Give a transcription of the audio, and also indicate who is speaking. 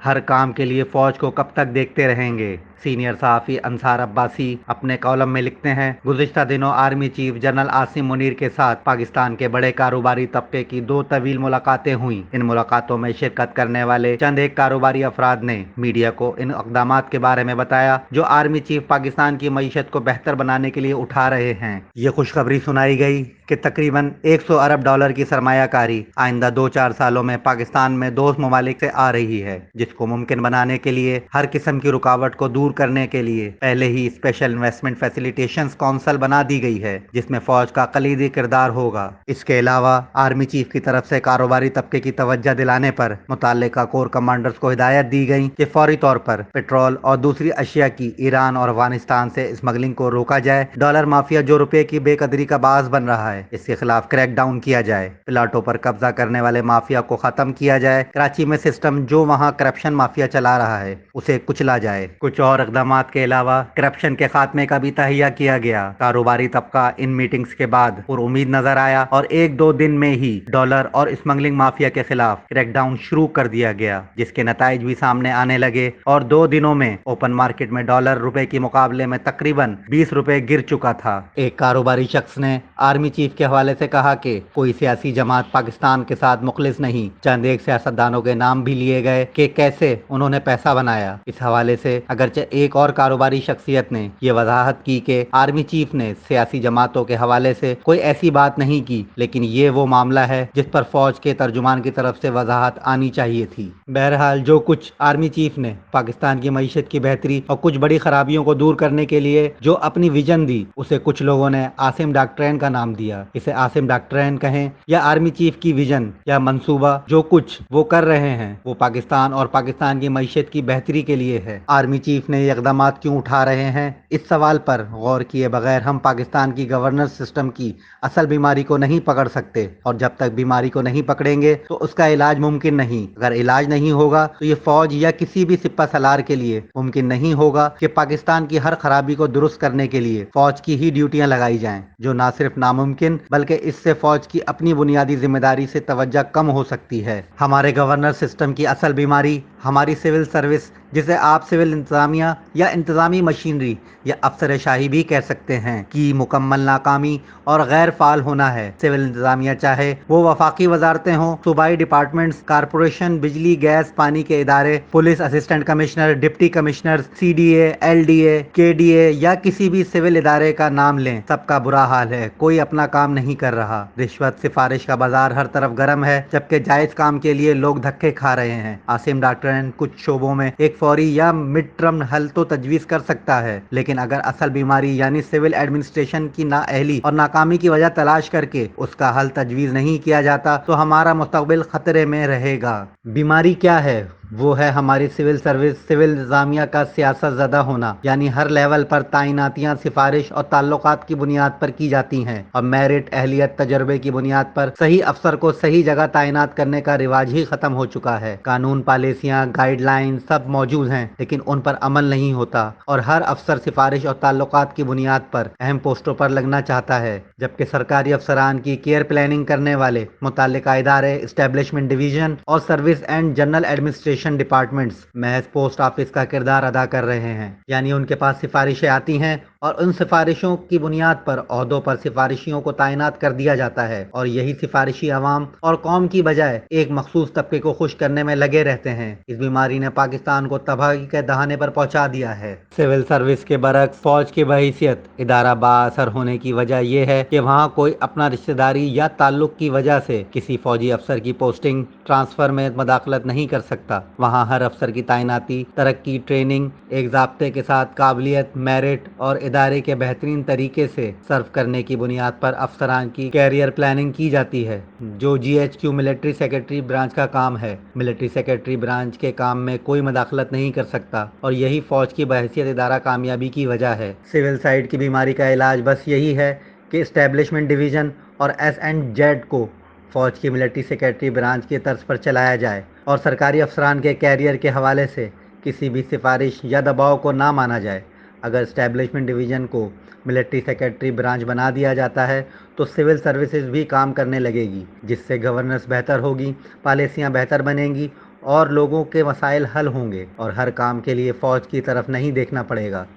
Speaker 1: हर काम के लिए फौज को कब तक देखते रहेंगे। सीनियर सहाफ़ी अंसार अब्बासी अपने कॉलम में लिखते हैं, गुज़िश्ता दिनों army chief general Asim Munir के साथ पाकिस्तान के बड़े कारोबारी तबके की 2 तवील मुलाकातें हुई। इन मुलाकातों में शिरकत करने वाले चंद एक कारोबारी अफराद ने मीडिया को इन इक़दामात के बारे में बताया जो आर्मी चीफ पाकिस्तान की मईशत को बेहतर बनाने के लिए उठा रहे हैं। ये खुशखबरी सुनाई गई कि तकरीबन 100 अरब डॉलर की सरमायाकारी आइंदा 2-4 सालों में पाकिस्तान में दोस्त ममालिक से आ रही है, जिसको मुमकिन बनाने के लिए हर किस्म की रुकावट को दूर करने के लिए पहले ही स्पेशल इन्वेस्टमेंट फैसिलिटेशंस काउंसिल बना दी गई है, जिसमें फौज का कलीदी किरदार होगा। इसके अलावा आर्मी चीफ की तरफ से कारोबारी तबके की तवज्जो दिलाने पर मुतल्लिका कोर कमांडर्स को हिदायत दी गई कि फौरी तौर पर पेट्रोल और दूसरी अशिया की ईरान और अफगानिस्तान से स्मगलिंग को रोका जाए। डॉलर माफिया जो रुपए की बेकदरी का बाज बन रहा है, इसके खिलाफ क्रैक डाउन किया जाए। प्लाटों पर कब्जा करने वाले माफिया को खत्म किया जाए। कराची में सिस्टम जो वहां करप्शन माफिया चला रहा है उसे कुचला जाए। कुछ और इक़दामात के अलावा करप्शन के खात्मे का भी तहिया किया गया। कारोबारी तबका इन मीटिंग्स के बाद पुरुमीद नजर आया और 1-2 दिन में ही डॉलर और स्मगलिंग माफिया के खिलाफ क्रैकडाउन शुरू कर दिया गया, जिसके नताइज भी सामने आने लगे और 2 दिनों में ओपन मार्केट में डॉलर रुपए के मुकाबले में तकरीबन 20 रुपए गिर चुका था। एक कारोबारी शख्स ने आर्मी चीफ के हवाले से कहा कि कोई सियासी जमात पाकिस्तान के साथ मुखलिस नहीं। चंद एक सियासतदानों के नाम भी लिए गए कि कैसे उन्होंने पैसा बनाया। इस हवाले से अगरचे एक और कारोबारी शख्सियत ने ये वजाहत की कि आर्मी चीफ ने सियासी जमातों के हवाले से कोई ऐसी बात नहीं की, लेकिन ये वो मामला है जिस पर फौज के तर्जुमान की तरफ से वजाहत आनी चाहिए थी। बहरहाल जो कुछ आर्मी चीफ ने पाकिस्तान की मईशत की बेहतरी और कुछ बड़ी खराबियों को दूर करने के लिए जो अपनी विजन दी, उसे कुछ लोगों ने आसिम डॉक्ट्रिन का नाम दिया। इसे आसिम डॉक्ट्रिन कहें या आर्मी चीफ की विजन या मंसूबा, जो कुछ वो कर रहे हैं वो पाकिस्तान और पाकिस्तान की मईशत की बेहतरी के लिए है। आर्मी चीफ ने ये इक़दामात क्यों उठा रहे हैं, इस सवाल पर गौर किए बगैर हम पाकिस्तान की गवर्नेंस सिस्टम की असल बीमारी को नहीं पकड़ सकते, और जब तक बीमारी को नहीं पकड़ेंगे तो उसका इलाज मुमकिन नहीं। अगर इलाज नहीं होगा तो ये फौज या किसी भी सिपा सलार के लिए मुमकिन नहीं होगा कि पाकिस्तान की हर खराबी को दुरुस्त करने के लिए फौज की ही ड्यूटियां लगाई जाएं, जो ना सिर्फ नामुमकिन बल्कि इससे फौज की अपनी बुनियादी जिम्मेदारी से तवज्जो कम हो सकती है। हमारे गवर्नेंस सिस्टम की असल बीमारी हमारी सिविल सर्विस, जिसे आप सिविल इंतजामिया या इंतजामी मशीनरी या अफसर शाही भी कह सकते हैं, की मुकम्मल नाकामी और गैर फाल होना है। सिविल इंतजामिया चाहे वो वफाकी वजारतें हों, सूबाई डिपार्टमेंट्स, कारपोरेशन, बिजली गैस पानी के इदारे, police, assistant commissioner, deputy commissioner, CDA, LDA, KDA या किसी भी सिविल इदारे का नाम लें, सबका बुरा हाल है। कोई अपना काम नहीं कर रहा। रिश्वत सिफारिश का बाजार हर तरफ गर्म है, जबकि जायज काम के लिए लोग धक्के खा रहे हैं। आसिम डॉक्ट्रिन कुछ शोबों में एक फौरी या मिड टर्म हल तो तजवीज़ कर सकता है, लेकिन अगर असल बीमारी यानी सिविल एडमिनिस्ट्रेशन की नाअहली और नाकामी की वजह तलाश करके उसका हल तजवीज़ नहीं किया जाता तो हमारा मुस्तकबिल खतरे में रहेगा। बीमारी क्या है? वो है हमारी सिविल सर्विस, सिविल इंतजामिया का सियासत ज़दा होना, यानी हर लेवल पर तैनातियाँ सिफारिश और ताल्लुकात की बुनियाद पर की जाती हैं और मेरिट, अहलियत, तजर्बे की बुनियाद पर सही अफसर को सही जगह तैनात करने का रिवाज ही ख़त्म हो चुका है। कानून, पॉलिसियाँ, गाइडलाइन सब मौजूद हैं, लेकिन उन पर अमल नहीं होता और हर अफसर सिफारिश और ताल्लुकात की बुनियाद पर अहम पोस्टों पर लगना चाहता है, जबकि सरकारी अफसरान की केयर प्लानिंग करने वाले मुतल्लिका इदारे, एस्टेब्लिशमेंट डिवीजन और service and general administration departments महज पोस्ट ऑफिस का किरदार अदा कर रहे हैं। यानी उनके पास सिफारिशें आती हैं और उन सिफारिशों की बुनियाद पर ओहदों पर सिफारिशियों को तैनात कर दिया जाता है, और यही सिफारिशी अवाम और कौम की बजाय एक मखसूस तबके को खुश करने में लगे रहते हैं। इस बीमारी ने पाकिस्तान को तबाही के दहाने पर पहुंचा दिया है। सिविल सर्विस के बरक्स फौज की बहैसियत इदारा बाअसर होने की वजह यह है कि वहाँ कोई अपना रिश्तेदारी या ताल्लुक की वजह से किसी फौजी अफसर की पोस्टिंग ट्रांसफर में मदाखलत नहीं कर सकता। वहाँ हर अफसर की तैनाती, तरक्की, ट्रेनिंग एक ज़ाब्ते के साथ काबिलियत, मेरिट और इदारे के बेहतरीन तरीके से सर्व करने की बुनियाद पर अफसरान की कैरियर प्लानिंग की जाती है, जो GHQ मिलिट्री सेक्रेटरी ब्रांच का काम है। मिलिट्री सेक्रेटरी ब्रांच के काम में कोई मदाखलत नहीं कर सकता और यही फौज की बहैसियत इदारा कामयाबी की वजह है। सिविल साइड की बीमारी का इलाज बस यही है कि इस्टेब्लिशमेंट डिवीज़न और S&Z को फौज की मिलिट्री सेक्रेटरी ब्रांच की तर्ज पर चलाया जाए और सरकारी अफसरान के कैरियर के हवाले से किसी भी सिफारिश या दबाव को ना माना जाए। अगर इस्टेब्लिशमेंट डिवीज़न को मिलिट्री सेक्रेटरी ब्रांच बना दिया जाता है तो सिविल सर्विसेज भी काम करने लगेगी, जिससे गवर्नेंस बेहतर होगी, पॉलिसियाँ बेहतर बनेंगी اور لوگوں کے مسائل حل ہوں گے اور ہر کام کے لیے فوج کی طرف نہیں دیکھنا پڑے گا۔